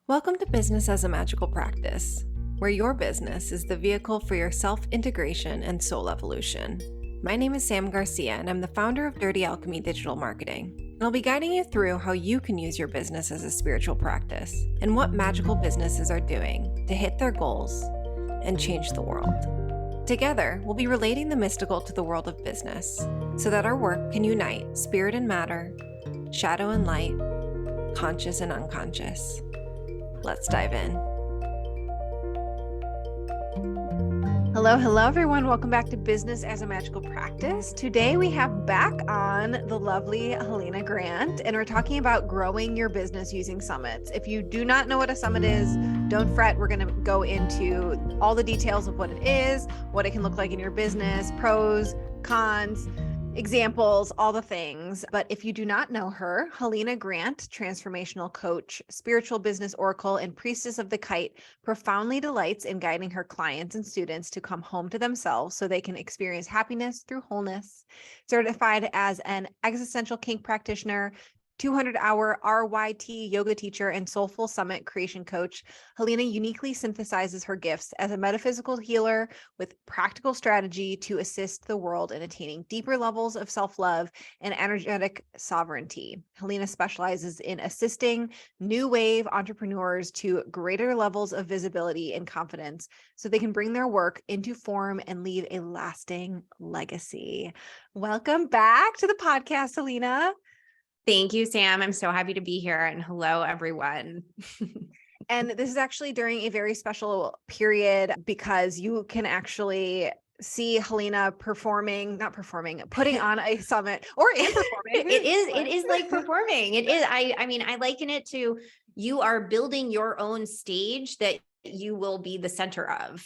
Welcome to Business as a Magical Practice, where your business is the vehicle for your self-integration and soul evolution. My name is Sam Garcia, and I'm the founder of Dirty Alchemy Digital Marketing. And I'll be guiding you through how you can use your business as a spiritual practice and what magical businesses are doing to hit their goals and change the world. Together, we'll be relating the mystical to the world of business so that our work can unite spirit and matter, shadow and light, conscious and unconscious. Let's dive in. Hello, everyone. Welcome back to Business as a Magical Practice. Today, we have back on the lovely Helena Grant, and we're talking about growing your business using summits. If you do not know what a summit is, don't fret. We're going to go into all the details of what it is, what it can look like in your business, pros, cons, examples, all the things. But if you do not know her, Helena Grant, transformational coach, spiritual business oracle, and priestess of the kite, profoundly delights in guiding her clients and students to come home to themselves so they can experience happiness through wholeness. Certified as an existential kink practitioner, 200-hour RYT yoga teacher, and soulful summit creation coach, Helena uniquely synthesizes her gifts as a metaphysical healer with practical strategy to assist the world in attaining deeper levels of self-love and energetic sovereignty. Helena specializes in assisting new wave entrepreneurs to greater levels of visibility and confidence so they can bring their work into form and leave a lasting legacy. Welcome back to the podcast, Helena. Thank you, Sam. I'm so happy to be here. And hello, everyone. And this is actually during a very special period because you can actually see Helena putting on a summit or performing. It is like performing. It is. I mean, I liken it to you are building your own stage that you will be the center of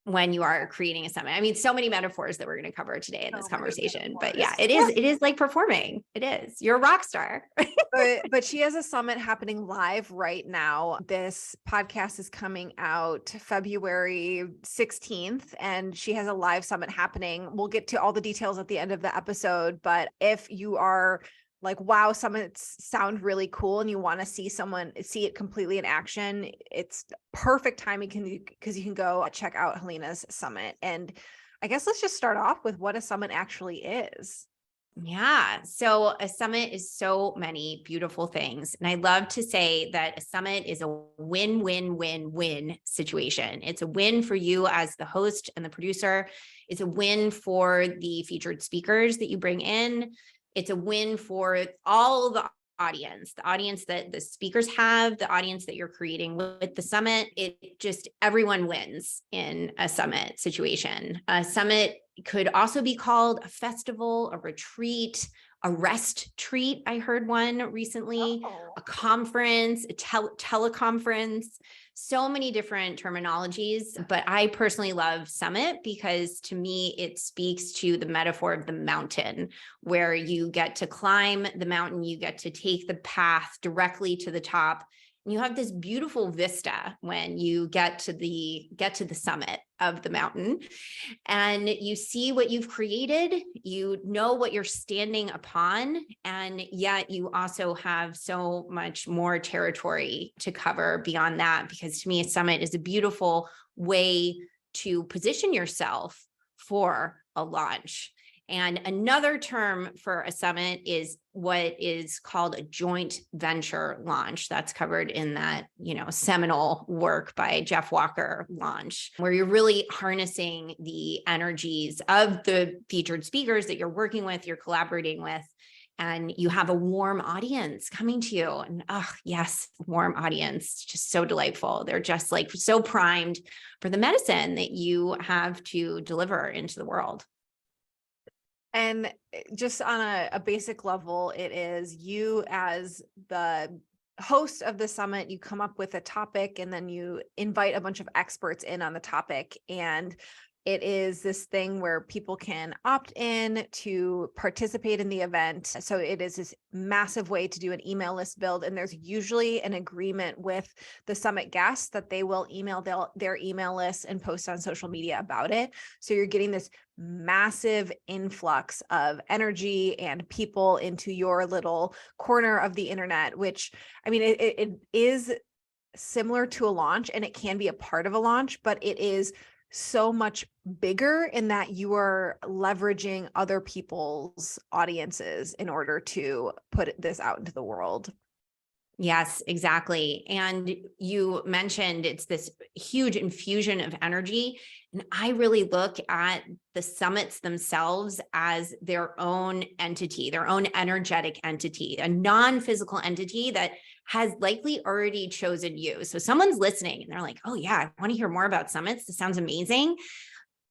when you are creating a summit. I mean, so many metaphors that we're going to cover today in this conversation, but yeah, it is like performing. It is. You're a rock star. but she has a summit happening live right now. This podcast is coming out February 16th, and she has a live summit happening. We'll get to all the details at the end of the episode, but if you are like, wow, summits sound really cool and you want to see it completely in action, it's perfect timing because you can go check out Helena's summit. And I guess let's just start off with what a summit actually is. Yeah. So a summit is so many beautiful things. And I love to say that a summit is a win-win-win-win situation. It's a win for you as the host and the producer. It's a win for the featured speakers that you bring in. It's a win for all the audience that the speakers have, the audience that you're creating with the summit. It just, everyone wins in a summit situation. A summit could also be called a festival, a retreat, a rest treat. I heard one recently, a conference, a teleconference, so many different terminologies. But I personally love summit because to me, it speaks to the metaphor of the mountain, where you get to climb the mountain, you get to take the path directly to the top. And you have this beautiful vista when you get to the summit of the mountain and you see what you've created, you know what you're standing upon, and yet you also have so much more territory to cover beyond that, because to me, a summit is a beautiful way to position yourself for a launch. And another term for a summit is what is called a joint venture launch. That's covered in that, seminal work by Jeff Walker, Launch, where you're really harnessing the energies of the featured speakers that you're working with, you're collaborating with, and you have a warm audience coming to you. And yes, warm audience, just so delightful. They're just like so primed for the medicine that you have to deliver into the world. And just on a basic level, it is you as the host of the summit, you come up with a topic and then you invite a bunch of experts in on the topic. And it is this thing where people can opt in to participate in the event. So it is this massive way to do an email list build. And there's usually an agreement with the summit guests that they will email their email list and post on social media about it. So you're getting this massive influx of energy and people into your little corner of the internet, which, I mean, it is similar to a launch, and it can be a part of a launch, but it is so much bigger in that you are leveraging other people's audiences in order to put this out into the world. Yes, exactly. And you mentioned it's this huge infusion of energy. And I really look at the summits themselves as their own entity, their own energetic entity, a non-physical entity that has likely already chosen you. So someone's listening and they're like, oh yeah, I want to hear more about summits. This sounds amazing.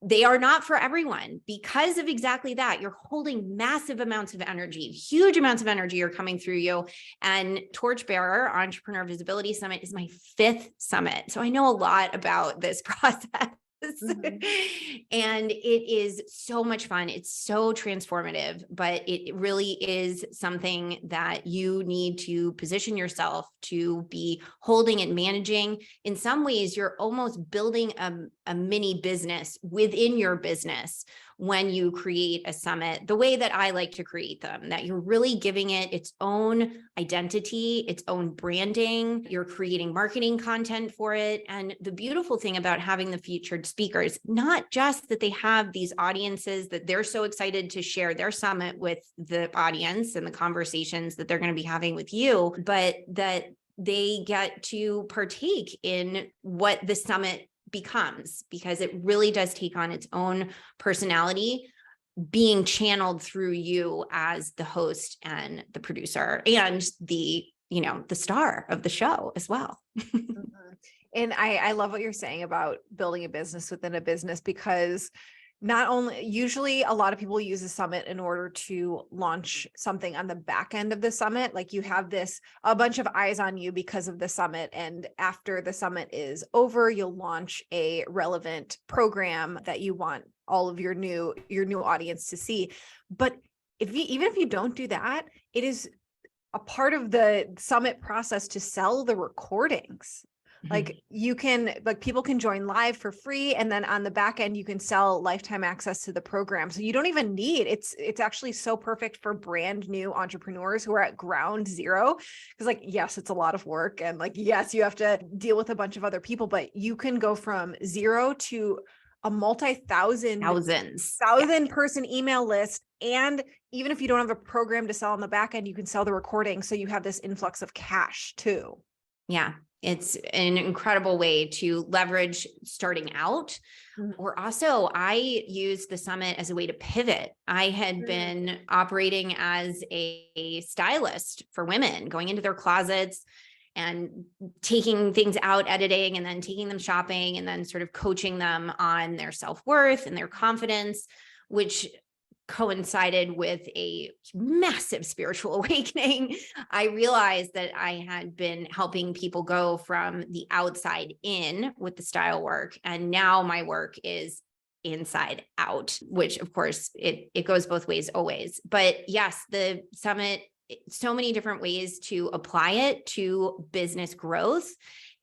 They are not for everyone because of exactly that. You're holding massive amounts of energy, huge amounts of energy are coming through you. And Torchbearer Entrepreneur Visibility Summit is my 5th summit. So I know a lot about this process. Mhm. And it is so much fun. It's so transformative, but it really is something that you need to position yourself to be holding and managing. In some ways, you're almost building a mini business within your business when you create a summit, the way that I like to create them, that you're really giving it its own identity, its own branding, you're creating marketing content for it. And the beautiful thing about having the featured speakers, not just that they have these audiences that they're so excited to share their summit with the audience and the conversations that they're going to be having with you, but that they get to partake in what the summit becomes, because it really does take on its own personality, being channeled through you as the host and the producer and the star of the show as well. Mhm. And I love what you're saying about building a business within a business, because not only usually a lot of people use a summit in order to launch something on the back end of the summit. Like you have a bunch of eyes on you because of the summit. And after the summit is over, you'll launch a relevant program that you want all of your new audience to see. But even if you don't do that, it is a part of the summit process to sell the recordings. Like people can join live for free. And then on the back end, you can sell lifetime access to the program. So you don't even need, it's actually so perfect for brand new entrepreneurs who are at ground zero. Cause like, yes, it's a lot of work. And like, yes, you have to deal with a bunch of other people, but you can go from zero to a multi-thousand person email list. And even if you don't have a program to sell on the back end, you can sell the recording. So you have this influx of cash too. Yeah. It's an incredible way to leverage starting out. Mhm. Or also, I use the summit as a way to pivot. I had been operating as a stylist for women, going into their closets and taking things out, editing, and then taking them shopping, and then sort of coaching them on their self-worth and their confidence, which coincided with a massive spiritual awakening. I realized that I had been helping people go from the outside in with the style work. And now my work is inside out, which of course it goes both ways always. But yes, the summit, so many different ways to apply it to business growth.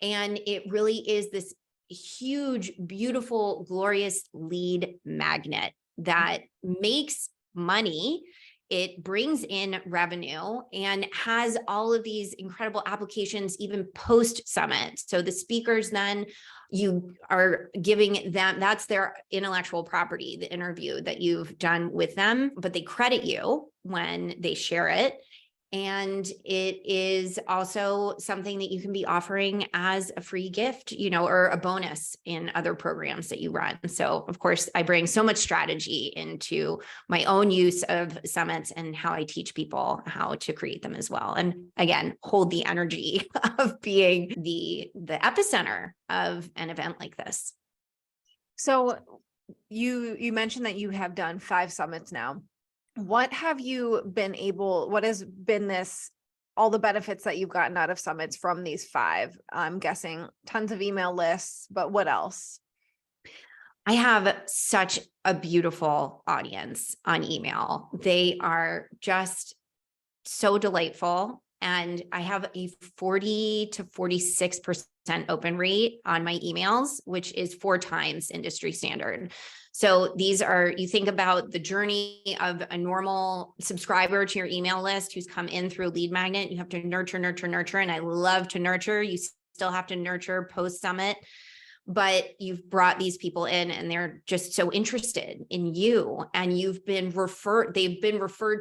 And it really is this huge, beautiful, glorious lead magnet that makes money. It brings in revenue and has all of these incredible applications, even post summit. So the speakers, then you are giving them, that's their intellectual property, the interview that you've done with them, but they credit you when they share it. And it is also something that you can be offering as a free gift, or a bonus in other programs that you run. So of course, I bring so much strategy into my own use of summits and how I teach people how to create them as well. And again, hold the energy of being the epicenter of an event like this. So you mentioned that you have done 5 summits now. What has been all the benefits that you've gotten out of summits from these 5? I'm guessing tons of email lists, but what else? I have such a beautiful audience on email. They are just so delightful. And I have a 40 to 46% open rate on my emails, which is 4 times industry standard. So these are, you think about the journey of a normal subscriber to your email list who's come in through a lead magnet. You have to nurture. And I love to nurture. You still have to nurture post-summit, but you've brought these people in and they're just so interested in you, and they've been referred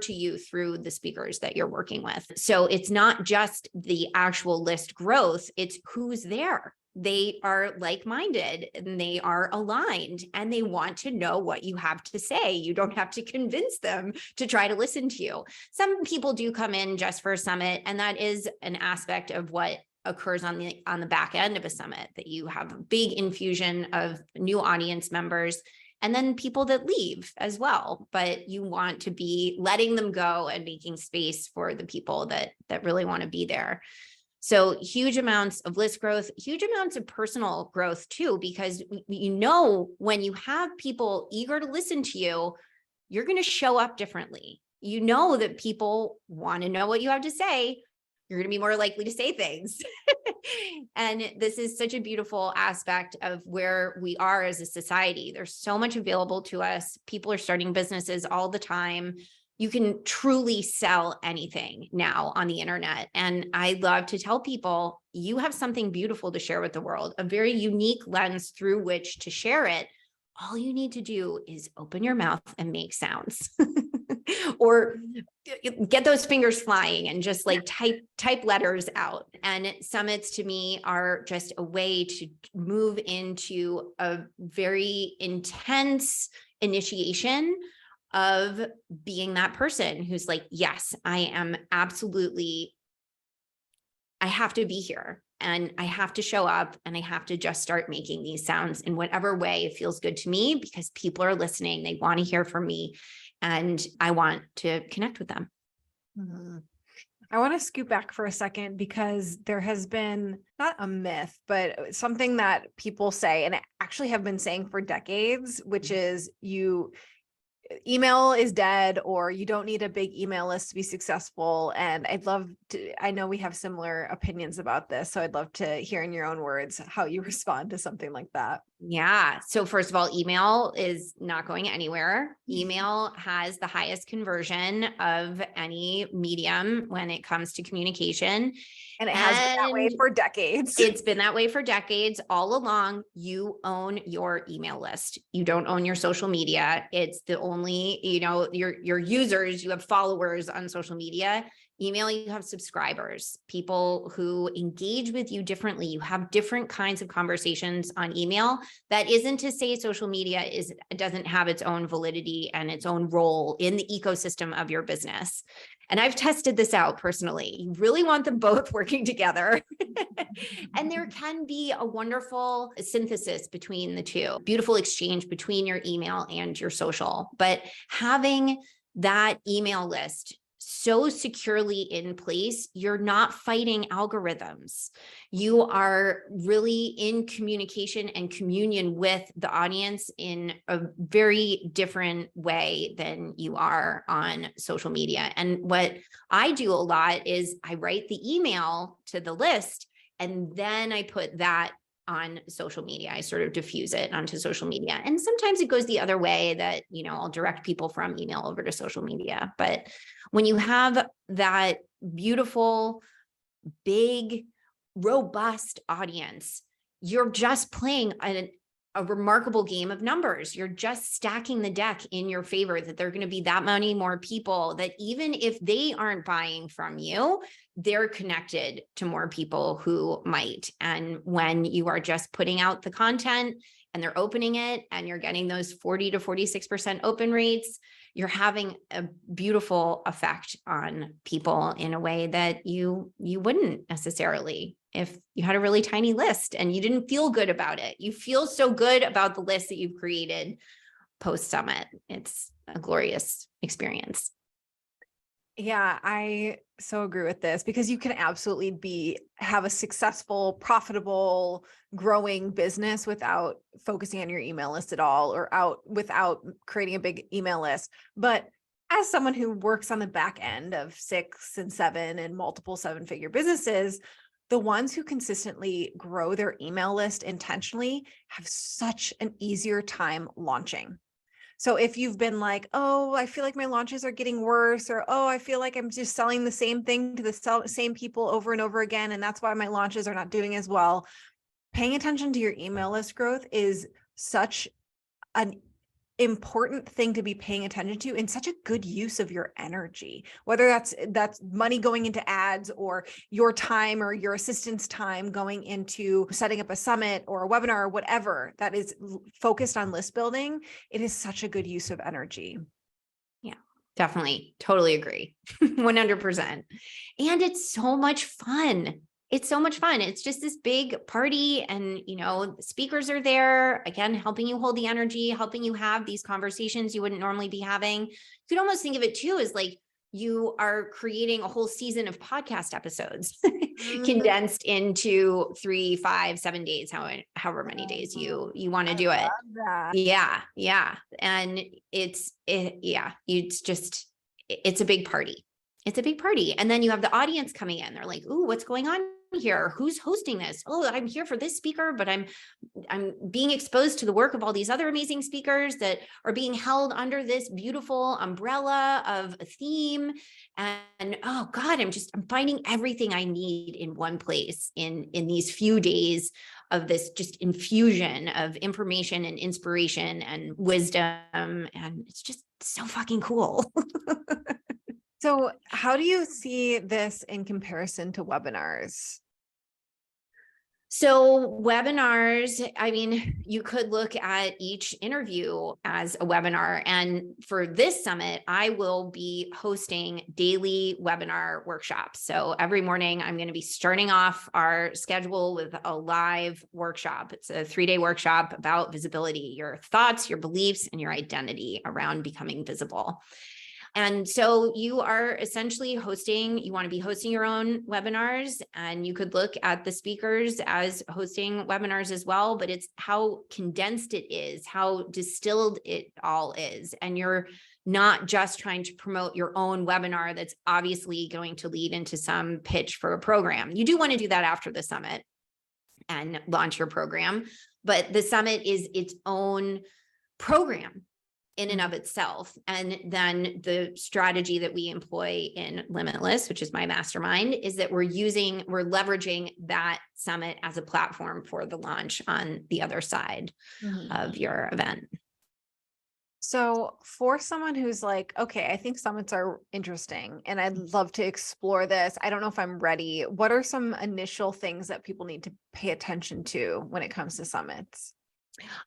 to you through the speakers that you're working with. So it's not just the actual list growth, it's who's there. They are like-minded and they are aligned and they want to know what you have to say. You don't have to convince them to try to listen to you. Some people do come in just for a summit, and that is an aspect of what occurs on the back end of a summit, that you have a big infusion of new audience members and then people that leave as well. But you want to be letting them go and making space for the people that really want to be there. So huge amounts of list growth, huge amounts of personal growth too, because when you have people eager to listen to you, you're going to show up differently. You know that people want to know what you have to say. You're going to be more likely to say things. And this is such a beautiful aspect of where we are as a society. There's so much available to us. People are starting businesses all the time. You can truly sell anything now on the internet. And I love to tell people, you have something beautiful to share with the world, a very unique lens through which to share it. All you need to do is open your mouth and make sounds. Or get those fingers flying and just like type letters out. And summits to me are just a way to move into a very intense initiation of being that person who's like, yes, I have to be here and I have to show up and I have to just start making these sounds in whatever way it feels good to me, because people are listening. They want to hear from me and I want to connect with them. Mm-hmm. I want to scoot back for a second, because there has been not a myth, but something that people say and actually have been saying for decades, which is email is dead, or you don't need a big email list to be successful. And I know we have similar opinions about this, so I'd love to hear in your own words how you respond to something like that. Yeah. So first of all, email is not going anywhere. Email has the highest conversion of any medium when it comes to communication. And it has been that way for decades. It's been that way for decades. All along, you own your email list. You don't own your social media. It's the only, your users, you have followers on social media. Email, you have subscribers, people who engage with you differently. You have different kinds of conversations on email. That isn't to say social media doesn't have its own validity and its own role in the ecosystem of your business. And I've tested this out personally. You really want them both working together. And there can be a wonderful synthesis between the two, beautiful exchange between your email and your social. But having that email list so securely in place, you're not fighting algorithms. You are really in communication and communion with the audience in a very different way than you are on social media. And what I do a lot is I write the email to the list, and then I put that on social media. I sort of diffuse it onto social media. And sometimes it goes the other way that, I'll direct people from email over to social media. But when you have that beautiful, big, robust audience, you're just playing a remarkable game of numbers. You're just stacking the deck in your favor, that there are going to be that many more people that even if they aren't buying from you, they're connected to more people who might. And when you are just putting out the content and they're opening it and you're getting those 40 to 46% open rates, you're having a beautiful effect on people in a way that you wouldn't necessarily if you had a really tiny list and you didn't feel good about it. You feel so good about the list that you've created post-summit. It's a glorious experience. Yeah, I so agree with this, because you can absolutely have a successful, profitable, growing business without focusing on your email list at all, or without creating a big email list. But as someone who works on the back end of 6 and 7 and multiple 7-figure businesses, the ones who consistently grow their email list intentionally have such an easier time launching. So if you've been like, oh, I feel like my launches are getting worse, or, oh, I feel like I'm just selling the same thing to the same people over and over again, and that's why my launches are not doing as well. Paying attention to your email list growth is such an important thing to be paying attention to, and such a good use of your energy, whether that's money going into ads, or your time or your assistant's time going into setting up a summit or a webinar or whatever that is focused on list building. It is such a good use of energy. Yeah, definitely. Totally agree. 100%. And it's so much fun. It's so much fun. It's just this big party, and, the speakers are there, again, helping you hold the energy, helping you have these conversations you wouldn't normally be having. You could almost think of it too as like you are creating a whole season of podcast episodes condensed into 3, 5, 7 days, however many days you want to do it. That. Yeah. And it's a big party. It's a big party. And then you have the audience coming in. They're like, ooh, what's going on here? Who's hosting this? Oh, I'm here for this speaker, but I'm being exposed to the work of all these other amazing speakers that are being held under this beautiful umbrella of a theme. And oh God, I'm finding everything I need in one place in these few days of this just infusion of information and inspiration and wisdom. And it's just so fucking cool. So how do you see this in comparison to webinars? So webinars, you could look at each interview as a webinar. And for this summit, I will be hosting daily webinar workshops. So every morning I'm going to be starting off our schedule with a live workshop. It's a 3-day workshop about visibility, your thoughts, your beliefs, and your identity around becoming visible. And so you are essentially you want to be hosting your own webinars, and you could look at the speakers as hosting webinars as well, but it's how condensed it is, how distilled it all is. And you're not just trying to promote your own webinar that's obviously going to lead into some pitch for a program. You do want to do that after the summit and launch your program, but the summit is its own program in and of itself. And then the strategy that we employ in Limitless, which is my mastermind, is that we're leveraging that summit as a platform for the launch on the other side of your event. So for someone who's like, okay, I think summits are interesting and I'd love to explore this, I don't know if I'm ready, what are some initial things that people need to pay attention to when it comes to summits?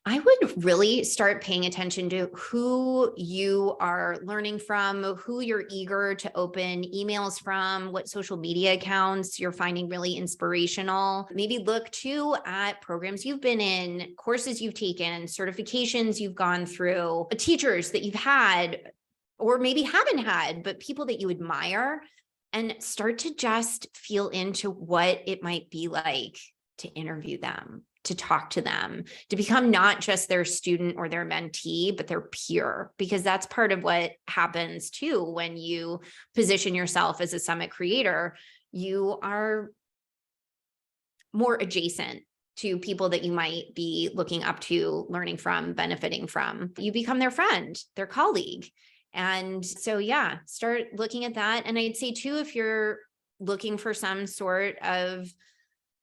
I would really start paying attention to who you are learning from, who you're eager to open emails from, what social media accounts you're finding really inspirational. Maybe look too at programs you've been in, courses you've taken, certifications you've gone through, teachers that you've had, or maybe haven't had, but people that you admire, and start to just feel into what it might be like to interview them, to talk to them, to become not just their student or their mentee, but their peer, because that's part of what happens too. When you position yourself as a summit creator, you are more adjacent to people that you might be looking up to, learning from, benefiting from. You become their friend, their colleague. And so, yeah, start looking at that. And I'd say too, if you're looking for some sort of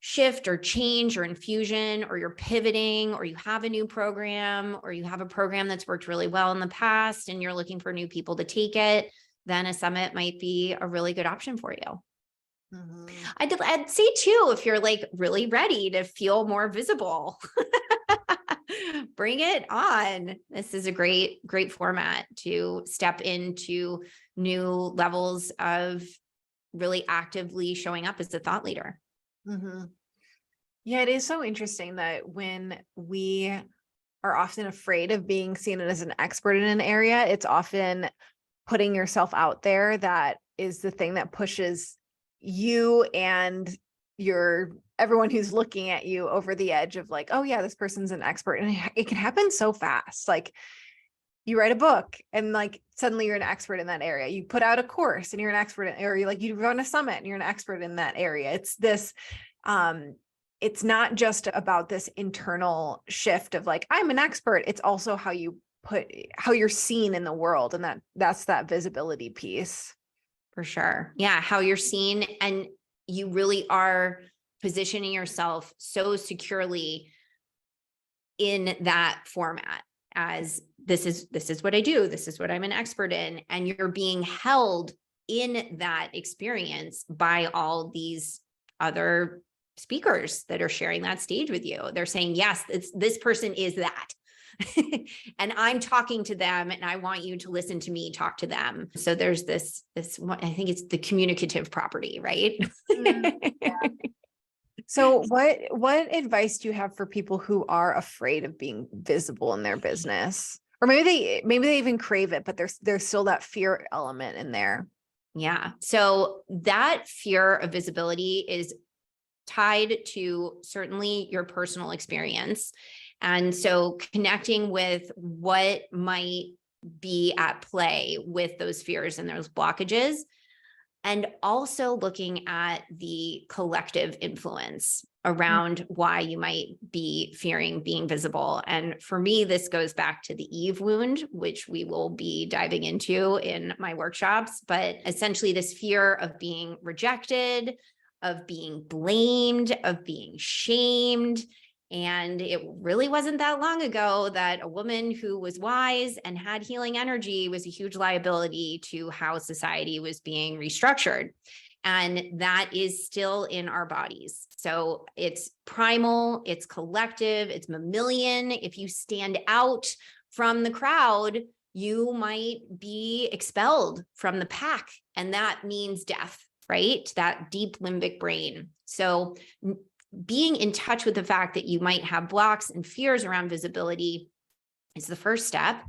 shift or change or infusion, or you're pivoting, or you have a new program, or you have a program that's worked really well in the past and you're looking for new people to take it, then a summit might be a really good option for you. I'd say too, if you're like really ready to feel more visible, bring it on. This is a great format to step into new levels of really actively showing up as a thought leader. Yeah, it is so interesting that when we are often afraid of being seen as an expert in an area, it's often putting yourself out there that is the thing that pushes you and everyone who's looking at you over the edge of like, oh yeah, this person's an expert. And it can happen so fast. Like, you write a book and like suddenly you're an expert in that area. You put out a course and you're an expert in, or you run a summit and you're an expert in that area. It's this, it's not just about this internal shift of like, I'm an expert. It's also how you how you're seen in the world. And that's that visibility piece. For sure. Yeah. How you're seen, and you really are positioning yourself so securely in that format as this is what I do. This is what I'm an expert in. And you're being held in that experience by all these other speakers that are sharing that stage with you. They're saying, yes, this person is that. And I'm talking to them, and I want you to listen to me talk to them. So there's this I think it's the communicative property, right? Yeah. So what advice do you have for people who are afraid of being visible in their business? Or maybe they even crave it, but there's still that fear element in there. Yeah. So that fear of visibility is tied to certainly your personal experience. And so connecting with what might be at play with those fears and those blockages, and also looking at the collective influence around why you might be fearing being visible. And for me, this goes back to the Eve wound, which we will be diving into in my workshops. But essentially, this fear of being rejected, of being blamed, of being shamed. And it really wasn't that long ago that a woman who was wise and had healing energy was a huge liability to how society was being restructured. And that is still in our bodies. So it's primal, it's collective, it's mammalian. If you stand out from the crowd, you might be expelled from the pack, and that means death, right? That deep limbic brain. So being in touch with the fact that you might have blocks and fears around visibility is the first step.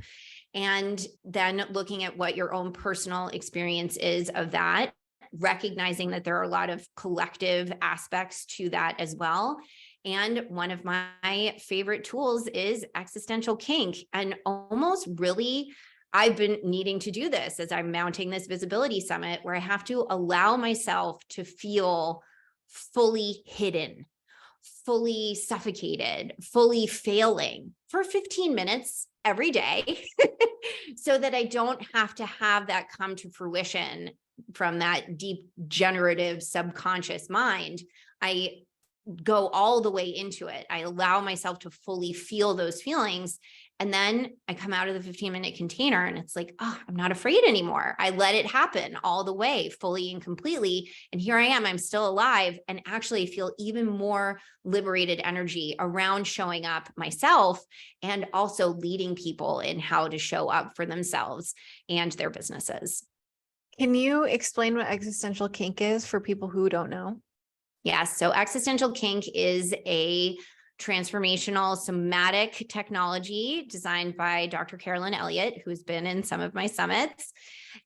And then looking at what your own personal experience is of that, recognizing that there are a lot of collective aspects to that as well. And one of my favorite tools is existential kink. And almost really, I've been needing to do this as I'm mounting this visibility summit, where I have to allow myself to feel fully hidden, fully suffocated, fully failing for 15 minutes every day so that I don't have to have that come to fruition from that deep generative subconscious mind. I go all the way into it. I allow myself to fully feel those feelings. And then I come out of the 15-minute container and it's like, oh, I'm not afraid anymore. I let it happen all the way, fully and completely. And here I am, I'm still alive, and actually feel even more liberated energy around showing up myself, and also leading people in how to show up for themselves and their businesses. Can you explain what existential kink is for people who don't know? Yes. So existential kink is a transformational somatic technology designed by Dr. Carolyn Elliott, who's been in some of my summits.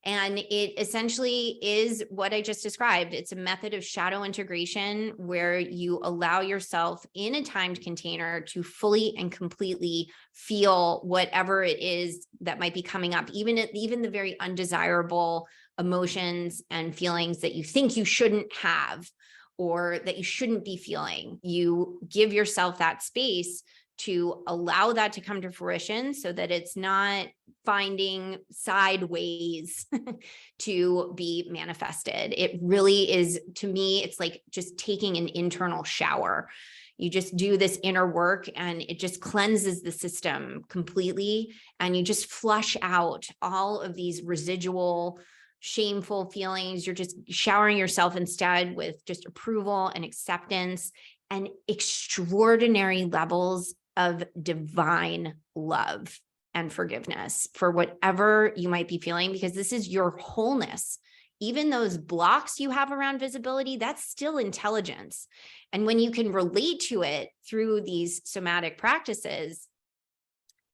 And it essentially is what I just described. It's a method of shadow integration where you allow yourself in a timed container to fully and completely feel whatever it is that might be coming up, even the very undesirable emotions and feelings that you think you shouldn't have, or that you shouldn't be feeling. You give yourself that space to allow that to come to fruition so that it's not finding sideways to be manifested. It really is, to me, it's like just taking an internal shower. You just do this inner work and it just cleanses the system completely. And you just flush out all of these residual shameful feelings. You're just showering yourself instead with just approval and acceptance and extraordinary levels of divine love and forgiveness for whatever you might be feeling, because this is your wholeness. Even those blocks you have around visibility, that's still intelligence. And when you can relate to it through these somatic practices,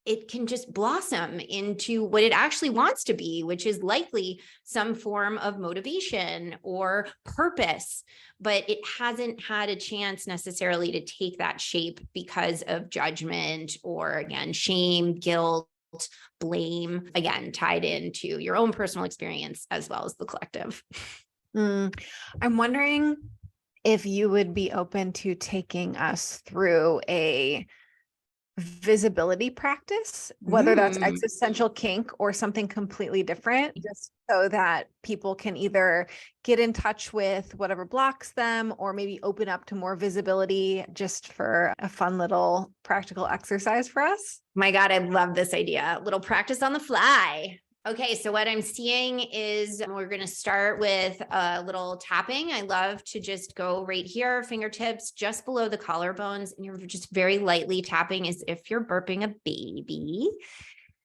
it can just blossom into what it actually wants to be, which is likely some form of motivation or purpose, but it hasn't had a chance necessarily to take that shape because of judgment or, again, shame, guilt, blame, again, tied into your own personal experience as well as the collective. I'm wondering if you would be open to taking us through a visibility practice, whether that's Mm. existential kink or something completely different, just so that people can either get in touch with whatever blocks them or maybe open up to more visibility, just for a fun little practical exercise for us. My God, I love this idea. A little practice on the fly. Okay, so what I'm seeing is we're going to start with a little tapping. I love to just go right here, fingertips just below the collarbones, and you're just very lightly tapping as if you're burping a baby.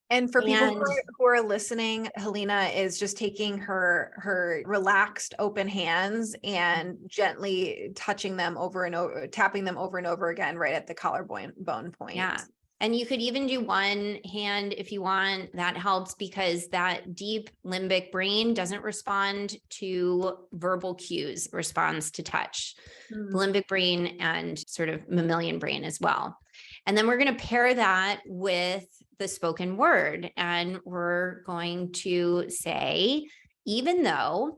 And for people who are listening, Helena is just taking her relaxed, open hands and gently touching them over and over, tapping them over and over again, right at the collarbone point. Yeah. And you could even do one hand if you want. That helps because that deep limbic brain doesn't respond to verbal cues, it responds to touch. The limbic brain and sort of mammalian brain as well. And then we're going to pair that with the spoken word. And we're going to say, even though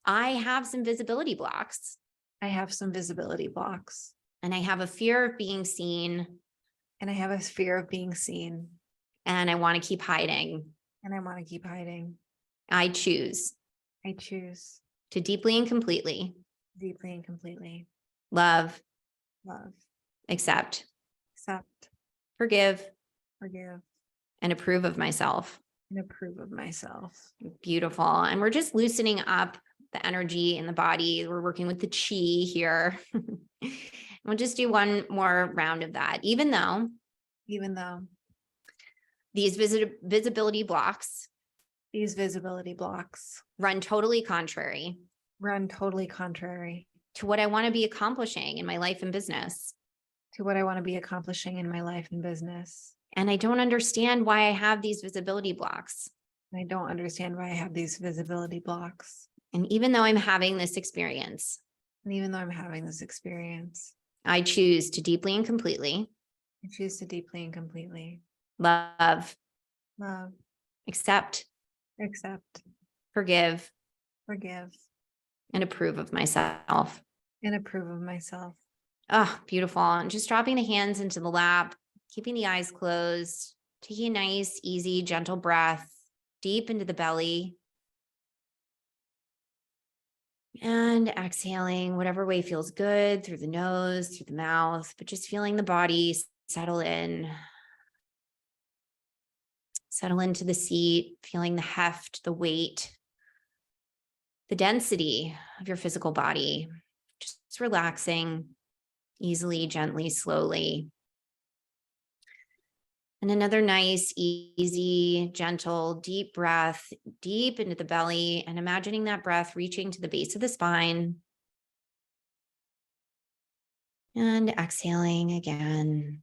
I have some visibility blocks, I have some visibility blocks. and I have a fear of being seen. And I have a fear of being seen. And I want to keep hiding. And I want to keep hiding. I choose to deeply and completely love, accept, forgive, and approve of myself. Beautiful. And we're just loosening up the energy in the body. We're working with the chi here. We'll just do one more round of that. Even though these visibility blocks run totally contrary to what I want to be accomplishing in my life and business. And I don't understand why I have these visibility blocks. And even though I'm having this experience, I choose to deeply and completely love, accept, forgive, and approve of myself. Oh, beautiful. And just dropping the hands into the lap, keeping the eyes closed, taking a nice, easy, gentle breath deep into the belly. And exhaling whatever way feels good, through the nose, through the mouth, but just feeling the body settle in. Settle into the seat, feeling the heft, the weight, the density of your physical body. Just relaxing easily, gently, slowly. And another nice, easy, gentle, deep breath, deep into the belly, and imagining that breath reaching to the base of the spine. And exhaling again.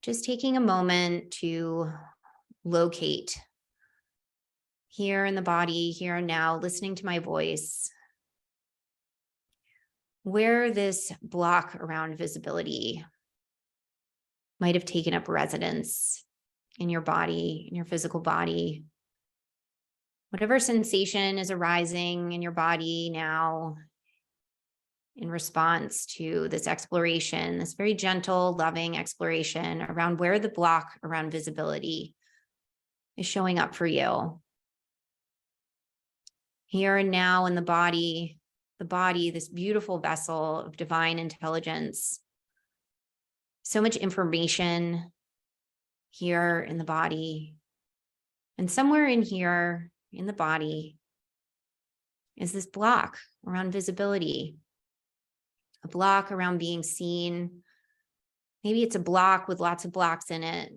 Just taking a moment to locate here in the body, here and now, listening to my voice, where this block around visibility might have taken up residence in your body, in your physical body. Whatever sensation is arising in your body now in response to this exploration, this very gentle, loving exploration around where the block around visibility is showing up for you. Here and now in the body, this beautiful vessel of divine intelligence. So much information here in the body. And somewhere in here in the body is this block around visibility, a block around being seen. Maybe it's a block with lots of blocks in it,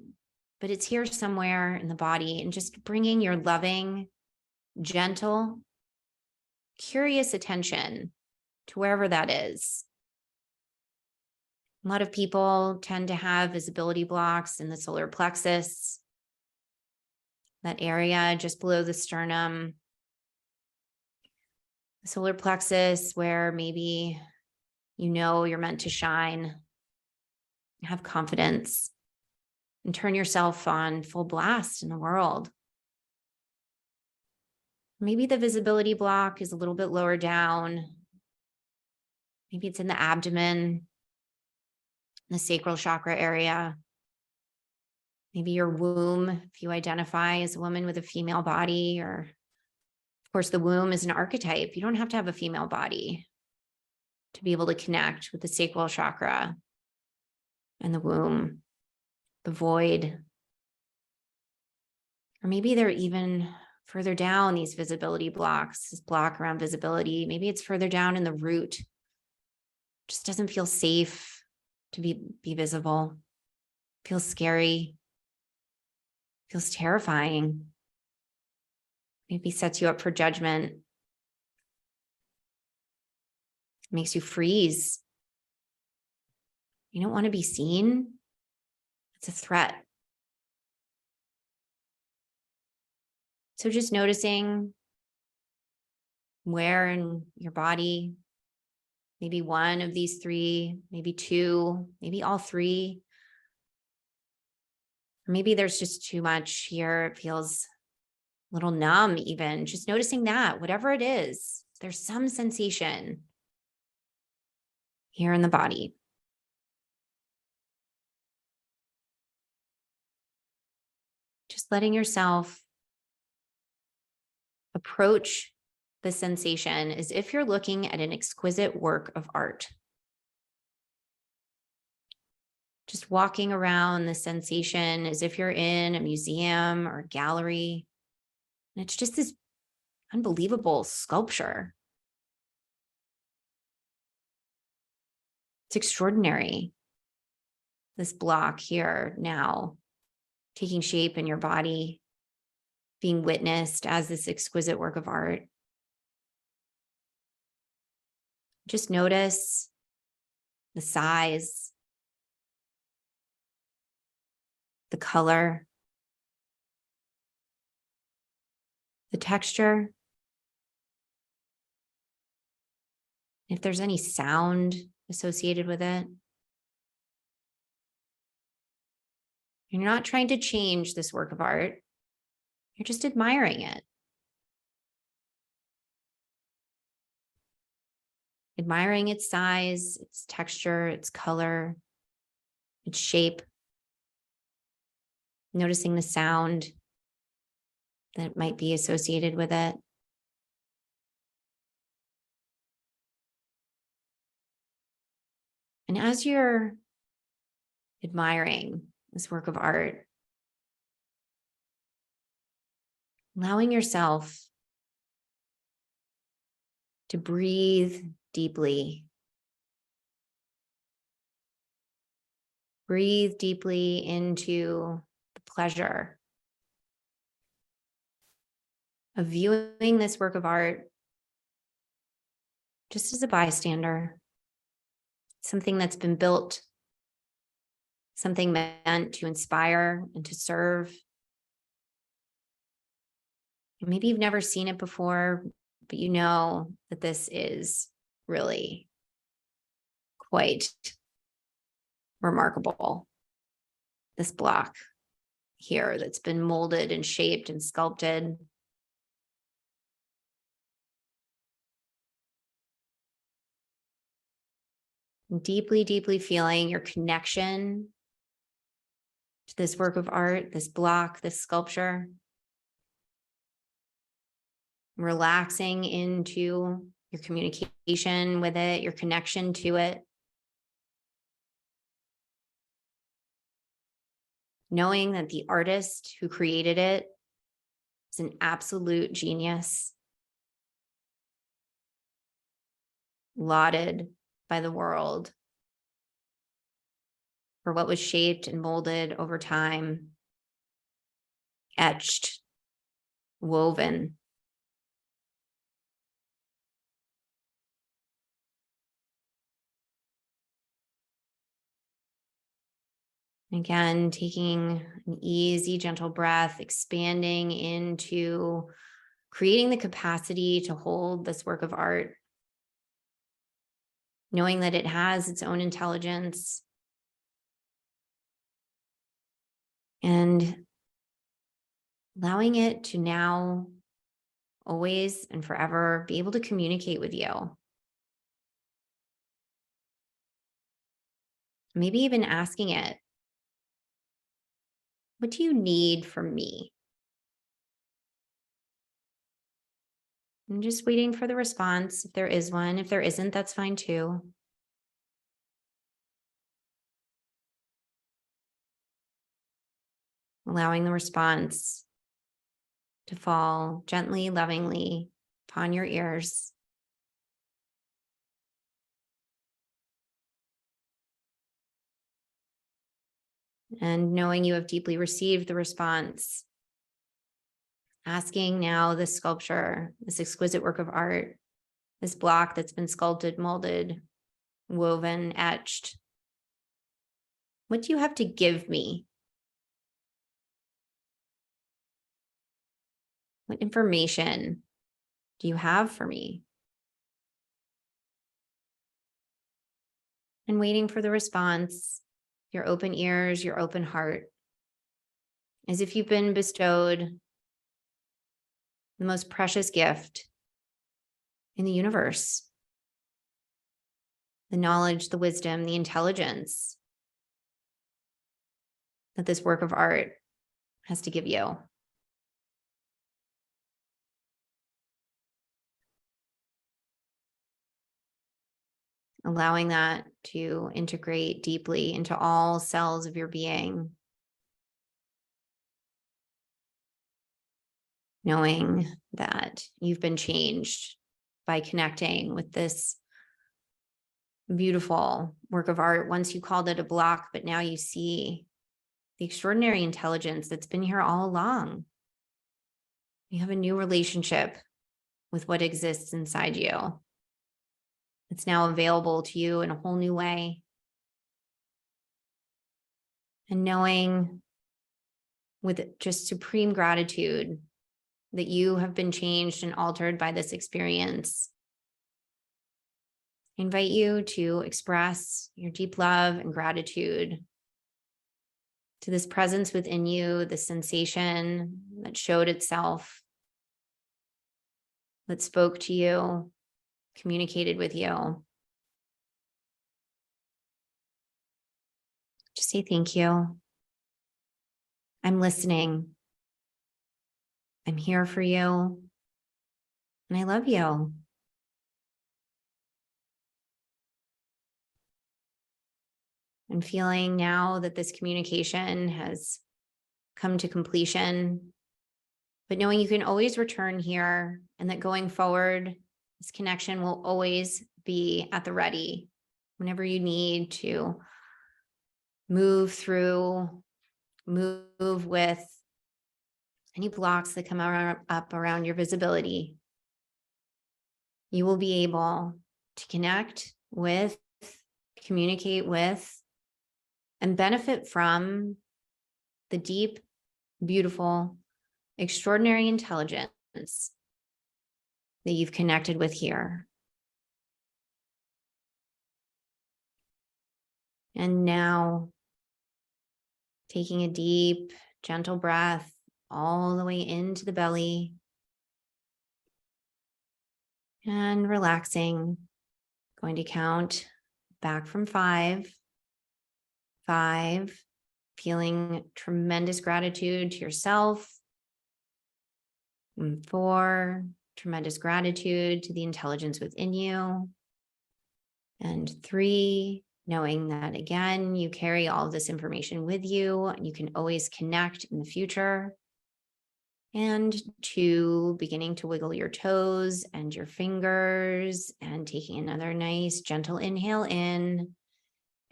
but it's here somewhere in the body, and just bringing your loving, gentle, curious attention to wherever that is. A lot of people tend to have visibility blocks in the solar plexus, that area just below the sternum. The solar plexus, where maybe you know you're meant to shine, have confidence, and turn yourself on full blast in the world. Maybe the visibility block is a little bit lower down Maybe it's in the abdomen, the sacral chakra area. Maybe your womb, if you identify as a woman with a female body, or of course, the womb is an archetype. You don't have to have a female body to be able to connect with the sacral chakra and the womb, the void. Or maybe they're even further down, these visibility blocks, this block around visibility. Maybe it's further down in the root. Just doesn't feel safe to be visible. Feels scary. Feels terrifying. Maybe sets you up for judgment. Makes you freeze. You don't want to be seen. It's a threat. So just noticing where in your body, maybe one of these three, maybe two, maybe all three. Or maybe there's just too much here. It feels a little numb even. Just noticing that, whatever it is, there's some sensation here in the body. Just letting yourself approach the sensation as if you're looking at an exquisite work of art. Just walking around the sensation as if you're in a museum or a gallery. And it's just this unbelievable sculpture. It's extraordinary. This block here now, taking shape in your body, being witnessed as this exquisite work of art. Just notice the size, the color, the texture. If there's any sound associated with it. You're not trying to change this work of art. You're just admiring it. Admiring its size, its texture, its color, its shape. Noticing the sound that might be associated with it. And as you're admiring this work of art, allowing yourself to breathe deeply. Breathe deeply into the pleasure of viewing this work of art just as a bystander, something that's been built, something meant to inspire and to serve. Maybe you've never seen it before, but you know that this is really quite remarkable. This block here that's been molded and shaped and sculpted. Deeply, deeply feeling your connection to this work of art, this block, this sculpture. Relaxing into your communication with it, your connection to it. Knowing that the artist who created it is an absolute genius, lauded by the world for what was shaped and molded over time, etched, woven. Again, taking an easy, gentle breath, expanding into creating the capacity to hold this work of art, knowing that it has its own intelligence, and allowing it to now, always and forever, be able to communicate with you. Maybe even asking it, what do you need from me? And just waiting for the response, if there is one. If there isn't, that's fine too. Allowing the response to fall gently, lovingly upon your ears. And knowing you have deeply received the response, asking now this sculpture, this exquisite work of art, this block that's been sculpted, molded, woven, etched, what do you have to give me? What information do you have for me? And waiting for the response, your open ears, your open heart, as if you've been bestowed the most precious gift in the universe. The knowledge, the wisdom, the intelligence that this work of art has to give you. Allowing that to integrate deeply into all cells of your being. Knowing that you've been changed by connecting with this beautiful work of art. Once you called it a block, but now you see the extraordinary intelligence that's been here all along. You have a new relationship with what exists inside you. It's now available to you in a whole new way. And knowing with just supreme gratitude that you have been changed and altered by this experience, I invite you to express your deep love and gratitude to this presence within you, the sensation that showed itself, that spoke to you, communicated with you. Just say thank you. I'm listening. I'm here for you. And I love you. And feeling now that this communication has come to completion, but knowing you can always return here and that going forward, this connection will always be at the ready whenever you need to move through, move with any blocks that come up around your visibility. You will be able to connect with, communicate with, and benefit from the deep, beautiful, extraordinary intelligence that you've connected with here. And now, taking a deep, gentle breath all the way into the belly and relaxing, going to count back from 5. 5, feeling tremendous gratitude to yourself. 4, tremendous gratitude to the intelligence within you. And 3, knowing that again, you carry all of this information with you and you can always connect in the future. And 2, beginning to wiggle your toes and your fingers and taking another nice gentle inhale in.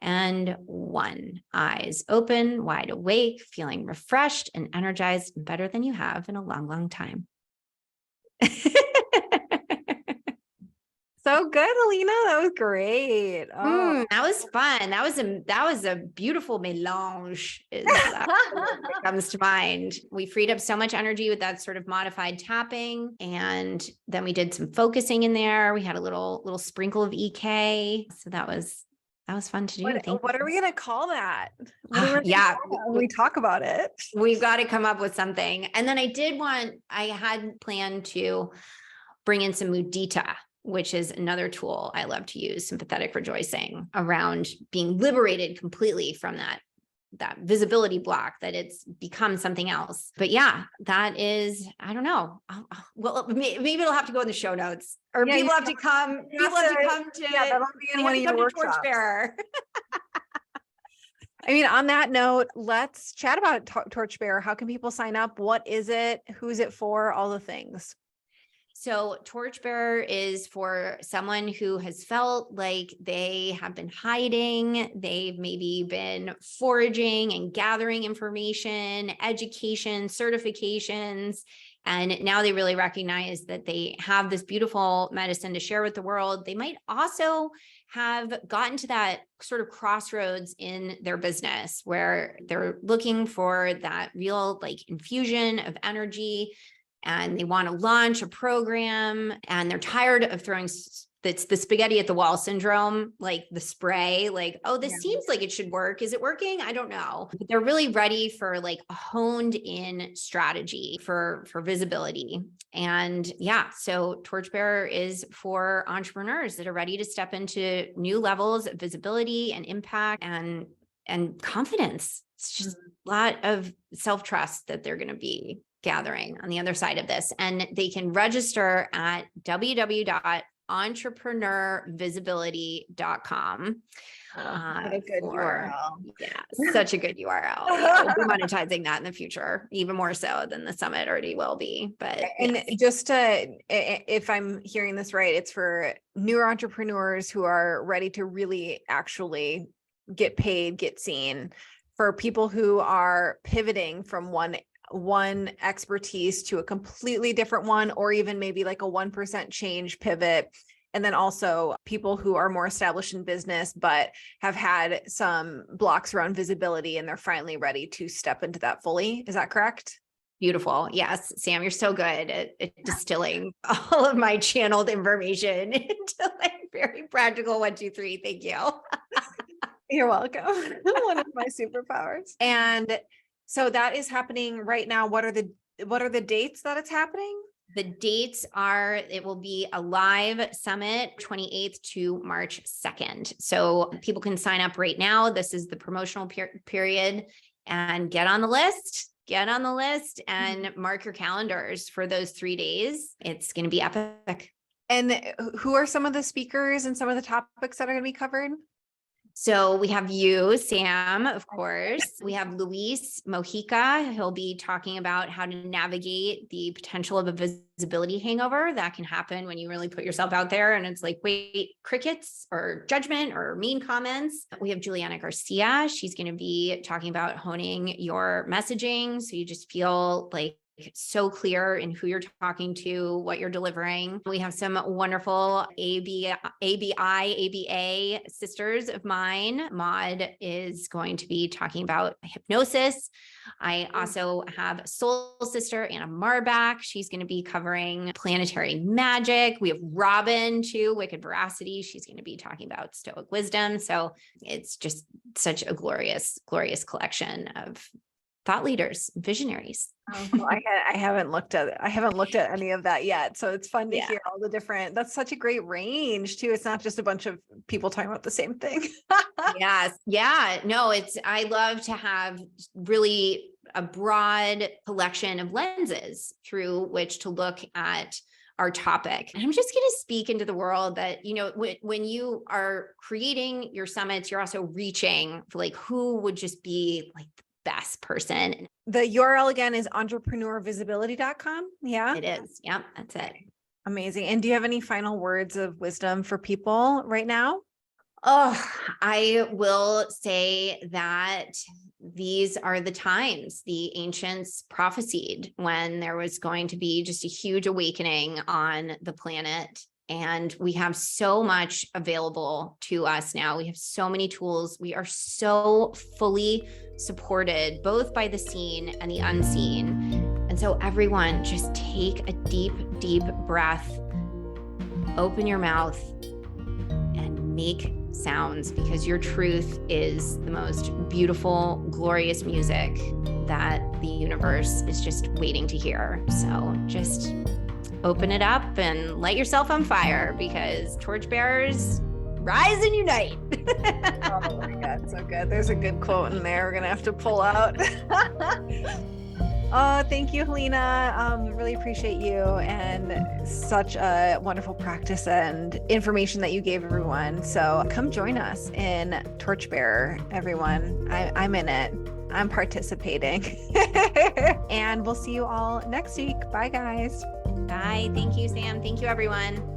And 1, eyes open, wide awake, feeling refreshed and energized and better than you have in a long, long time. So good, Helena. That was great. Oh. That was fun. That was a beautiful melange. That comes to mind. We freed up so much energy with that sort of modified tapping, and then we did some focusing in there. We had a little sprinkle of EK. So that was fun to do. What are we going to call that? Yeah. When we talk about it. We've got to come up with something. And then I had planned to bring in some mudita. which is another tool I love to use, sympathetic rejoicing, around being liberated completely from that visibility block, that it's become something else. But yeah, that is, I don't know. Well, maybe it'll have to go in the show notes, or people have to come. People have to come to. Yeah, that'll be in one of your workshops. Torchbearer. I mean, on that note, let's chat about Torchbearer. How can people sign up? What is it? Who's it for? All the things. So Torchbearer is for someone who has felt like they have been hiding. They've maybe been foraging and gathering information, education, certifications. And now they really recognize that they have this beautiful medicine to share with the world. They might also have gotten to that sort of crossroads in their business where they're looking for that real like infusion of energy, and they want to launch a program, and they're tired of throwing it's the spaghetti at the wall syndrome, like the spray, like, oh, this seems like it should work. Is it working? I don't know. But they're really ready for like a honed in strategy for visibility. And yeah, so Torchbearer is for entrepreneurs that are ready to step into new levels of visibility and impact and confidence. It's just a lot of self-trust that they're going to be gathering on the other side of this. And they can register at www.entrepreneurvisibility.com. What a good URL. Yeah, such a good URL. Yeah, we'll be monetizing that in the future, even more so than the summit already will be. But and just to, if I'm hearing this right, it's for new entrepreneurs who are ready to really actually get paid, get seen, for people who are pivoting from one expertise to a completely different one, or even maybe like a 1% change pivot. And then also people who are more established in business, but have had some blocks around visibility, and they're finally ready to step into that fully. Is that correct? Beautiful. Yes. Sam, you're so good at distilling all of my channeled information into like very practical 1, 2, 3. Thank you. You're welcome. One of my superpowers. And so that is happening right now. What are the dates that it's happening? The dates are, it will be a live summit 28th to March 2nd. So people can sign up right now. This is the promotional period, and get on the list. Get on the list and mark your calendars for those 3 days. It's going to be epic. And who are some of the speakers and some of the topics that are going to be covered? So we have you, Sam, of course. We have Luis Mojica. He'll be talking about how to navigate the potential of a visibility hangover that can happen when you really put yourself out there and it's like, wait, crickets or judgment or mean comments. We have Juliana Garcia. She's going to be talking about honing your messaging so you just feel like so clear in who you're talking to, what you're delivering. We have some wonderful ABA sisters of mine. Maud is going to be talking about hypnosis. I also have soul sister Anna Marbach. She's going to be covering planetary magic. We have Robin too, Wicked Veracity. She's going to be talking about Stoic wisdom. So it's just such a glorious, glorious collection of thought leaders, visionaries. Oh, cool. I haven't looked at any of that yet. So it's fun to hear all the different, that's such a great range too. It's not just a bunch of people talking about the same thing. Yes. Yeah. No, I love to have really a broad collection of lenses through which to look at our topic. And I'm just going to speak into the world that, when you are creating your summits, you're also reaching for like, who would just be like best person. The URL again is entrepreneurvisibility.com. Yeah, it is. Yep. That's it. Amazing. And do you have any final words of wisdom for people right now? Oh, I will say that these are the times the ancients prophesied when there was going to be just a huge awakening on the planet. And we have so much available to us now. We have so many tools. We are so fully supported, both by the seen and the unseen. And so everyone just take a deep, deep breath, open your mouth and make sounds, because your truth is the most beautiful, glorious music that the universe is just waiting to hear. So just open it up and light yourself on fire, because torchbearers rise and unite. Oh my God, so good. There's a good quote in there we're going to have to pull out. Oh, thank you, Helena. Really appreciate you, and such a wonderful practice and information that you gave everyone. So come join us in Torchbearer, everyone. I'm in it. I'm participating. And we'll see you all next week. Bye, guys. Bye. Thank you, Sam. Thank you, everyone.